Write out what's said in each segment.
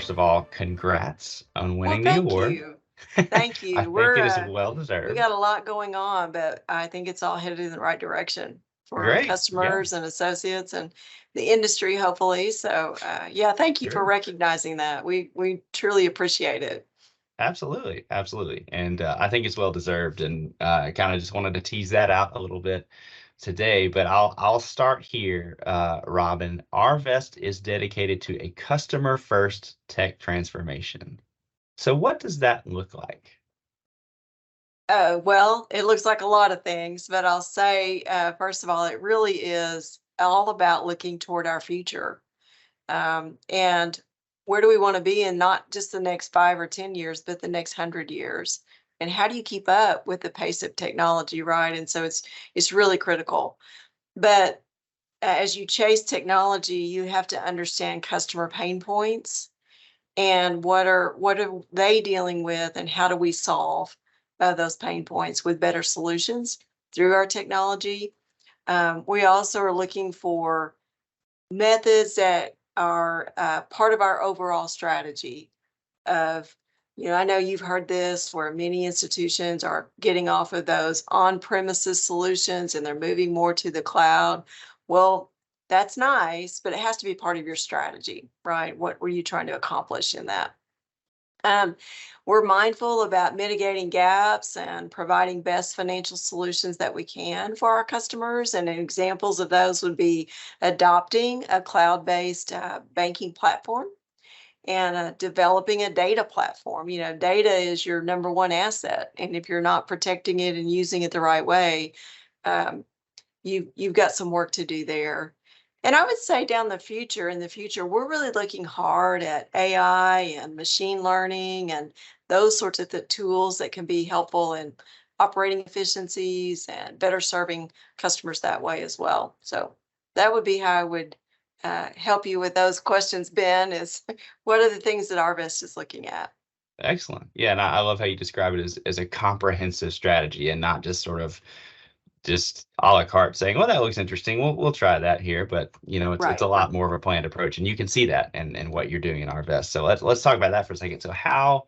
first of all, congrats on Well, winning the thank award. you. Thank I you. think it is well We deserved. got a lot going on, but I think it's all headed in the right direction for our Great. Yeah, customers and associates and the industry, hopefully. So, yeah, thank you for sure. recognizing that. We truly appreciate it. Absolutely. Absolutely. And I think it's well deserved. And I kind of just wanted to tease that out a little bit today, but I'll start here, Robyn. Arvest is dedicated to a customer first tech transformation. So what does that look like? Well, it looks like a lot of things, but I'll say, first of all, it really is all about looking toward our future. And where do we want to be in not just the next 5 or 10 years, but the next 100 years? And how do you keep up with the pace of technology, right? And so it's really critical. But as you chase technology, you have to understand customer pain points and what are they dealing with, and how do we solve those pain points with better solutions through our technology. We also are looking for methods that are part of our overall strategy of, I know you've heard this where many institutions are getting off of those on-premises solutions and they're moving more to the cloud. Well, that's nice, but it has to be part of your strategy, right? What were you trying to accomplish in that? Um, we're mindful about mitigating gaps and providing best financial solutions that we can for our customers. And examples of those would be adopting a cloud-based banking platform and developing a data platform. Data is your number one asset, and if you're not protecting it and using it the right way, um, you've got some work to do there. And I would say in the future, we're really looking hard at AI and machine learning and those sorts of tools that can be helpful in operating efficiencies and better serving customers that way as well. So that would be how I would help you with those questions, Ben, is what are the things that Arvest is looking at? Excellent. Yeah, and I love how you describe it as a comprehensive strategy and not just sort of just a la carte saying, "Well, that looks interesting. We'll try that here." But it's a Right. lot more of a planned approach, and you can see that in what you're doing in Arvest. So let's talk about that for a second. So how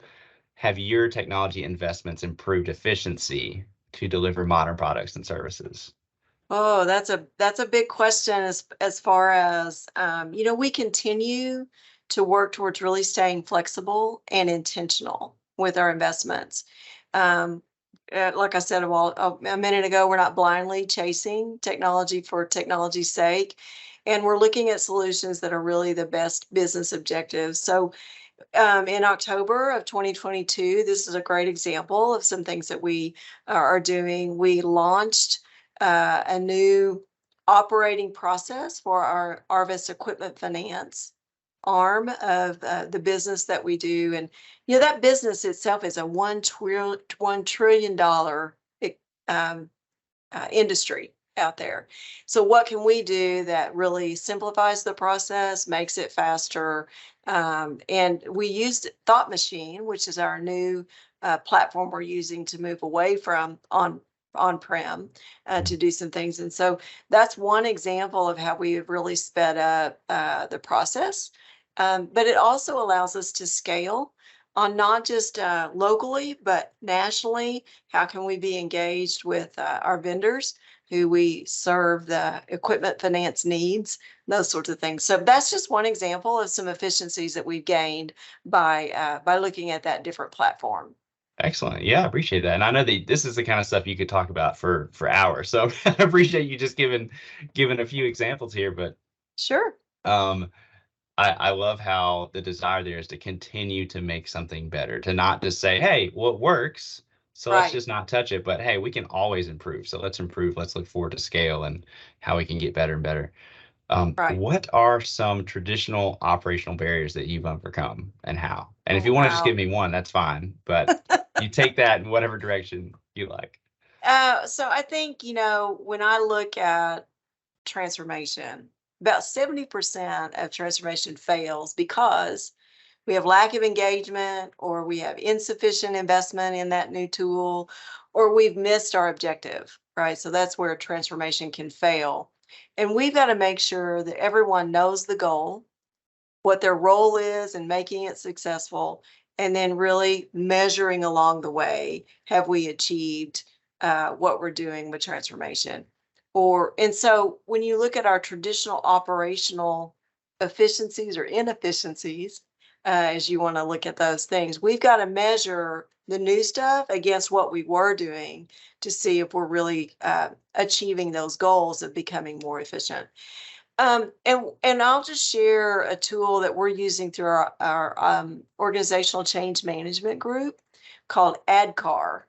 have your technology investments improved efficiency to deliver modern products and services? Oh, that's a big question as far as we continue to work towards really staying flexible and intentional with our investments. Um, like I said a minute ago, we're not blindly chasing technology for technology's sake, and we're looking at solutions that are really the best business objectives. So, in October of 2022, this is a great example of some things that we are doing. We launched a new operating process for our Arvest Equipment Finance arm of the business that we do. And, that business itself is a $1 trillion industry out there. So, what can we do that really simplifies the process, makes it faster? And we used Thought Machine, which is our new platform we're using to move away from on-prem to do some things. And so that's one example of how we have really sped up the process. But it also allows us to scale on not just locally, but nationally. How can we be engaged with our vendors who we serve the equipment finance needs, those sorts of things. So that's just one example of some efficiencies that we've gained by looking at that different platform. Excellent. Yeah, I appreciate that. And I know that this is the kind of stuff you could talk about for hours. So I appreciate you just giving a few examples here. But Sure. um, I love how the desire there is to continue to make something better, to not just say, "Hey, what works? So let's Right. just not touch it." But hey, we can always improve. So let's improve. Let's look forward to scale and how we can get better and better. Right. What are some traditional operational barriers that you've overcome and how? And if Oh, you want to just give wow. me one, that's fine. But you take that in whatever direction you like. So I think, when I look at transformation, about 70% of transformation fails because we have lack of engagement, or we have insufficient investment in that new tool, or we've missed our objective, right? So that's where transformation can fail. And we've got to make sure that everyone knows the goal, what their role is in making it successful, and then really measuring along the way, have we achieved what we're doing with transformation? And so when you look at our traditional operational efficiencies or inefficiencies, as you want to look at those things, we've got to measure the new stuff against what we were doing to see if we're really achieving those goals of becoming more efficient. And I'll just share a tool that we're using through our organizational change management group called ADCAR.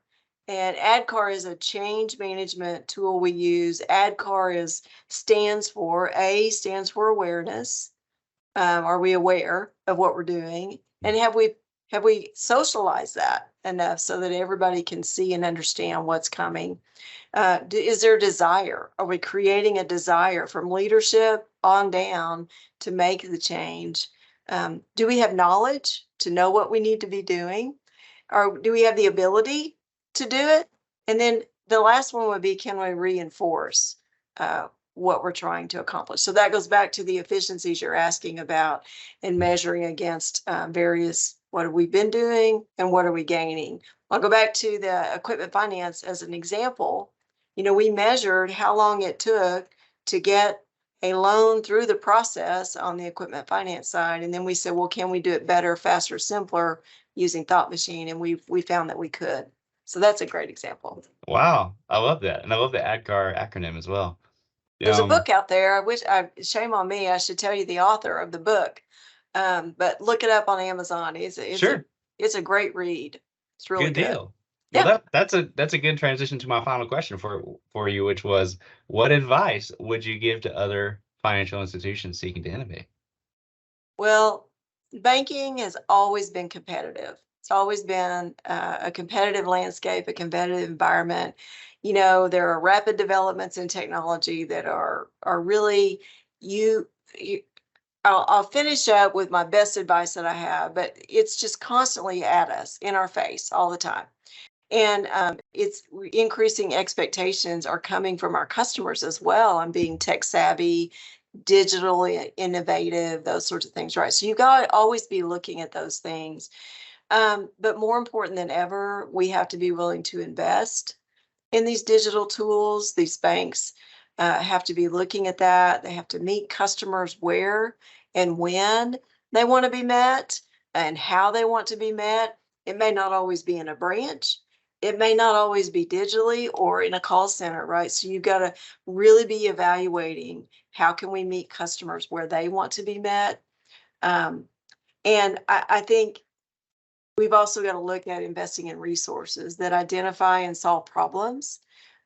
And ADCAR is a change management tool we use. ADCAR stands for awareness. Are we aware of what we're doing? And have we socialized that enough so that everybody can see and understand what's coming? Is there desire? Are we creating a desire from leadership on down to make the change? Do we have knowledge to know what we need to be doing? Or do we have the ability to do it? And then the last one would be, can we reinforce what we're trying to accomplish? So that goes back to the efficiencies you're asking about and measuring against various, what have we been doing and what are we gaining? I'll go back to the equipment finance as an example. We measured how long it took to get a loan through the process on the equipment finance side. And then we said, well, can we do it better, faster, simpler using Thought Machine? And we found that we could. So that's a great example. Wow, I love that, and I love the ADKAR acronym as well. There's a book out there. Shame on me, I should tell you the author of the book. But look it up on Amazon. Sure. It's a great read. It's really Good good. deal. Well, that's a good transition to my final question for you, which was, what advice would you give to other financial institutions seeking to innovate? Well, banking has always been competitive. It's always been a competitive landscape, a competitive environment. There are rapid developments in technology that are really you. I'll finish up with my best advice that I have, but it's just constantly at us, in our face, all the time. And it's increasing expectations are coming from our customers as well on being tech savvy, digitally innovative, those sorts of things, right? So you got to always be looking at those things. But more important than ever, we have to be willing to invest in these digital tools. These banks have to be looking at that. They have to meet customers where and when they want to be met and how they want to be met. It may not always be in a branch. It may not always be digitally or in a call center, right? So you've got to really be evaluating how can we meet customers where they want to be met. And I think we've also got to look at investing in resources that identify and solve problems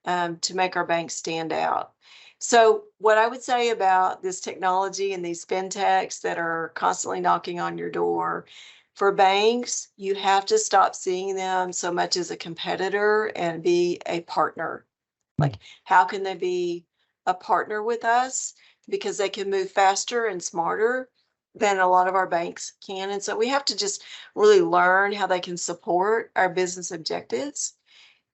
to make our banks stand out. So what I would say about this technology and these fintechs that are constantly knocking on your door, for banks, you have to stop seeing them so much as a competitor and be a partner. Like, how can they be a partner with us? Because they can move faster and smarter than a lot of our banks can. And so we have to just really learn how they can support our business objectives.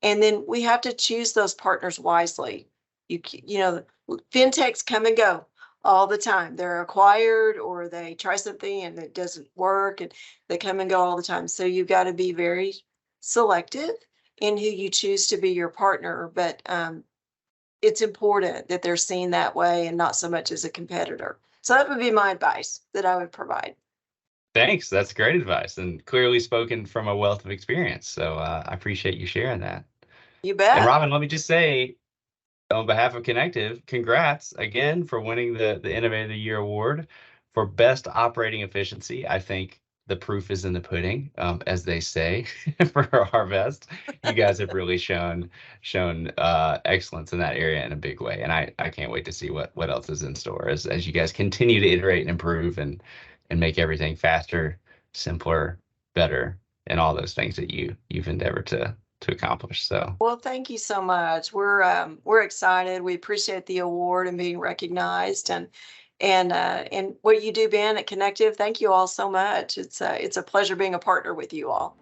And then we have to choose those partners wisely. Fintechs come and go all the time. They're acquired or they try something and it doesn't work, and they come and go all the time. So you've got to be very selective in who you choose to be your partner. But it's important that they're seen that way and not so much as a competitor. So that would be my advice that I would provide. Thanks. That's great advice and clearly spoken from a wealth of experience. So I appreciate you sharing that. You And bet. Robyn, let me just say, on behalf of Kinective, congrats again for winning the Innovator of the Year award for best operating efficiency. I think the proof is in the pudding, as they say, for Arvest. You guys have really shown excellence in that area in a big way, and I can't wait to see what else is in store as you guys continue to iterate and improve and make everything faster, simpler, better, and all those things that you've endeavored to accomplish. So, Well, thank you so much. We're excited. We appreciate the award and being recognized, and what you do, Ben, at Kinective. Thank you all so much. It's a pleasure being a partner with you all.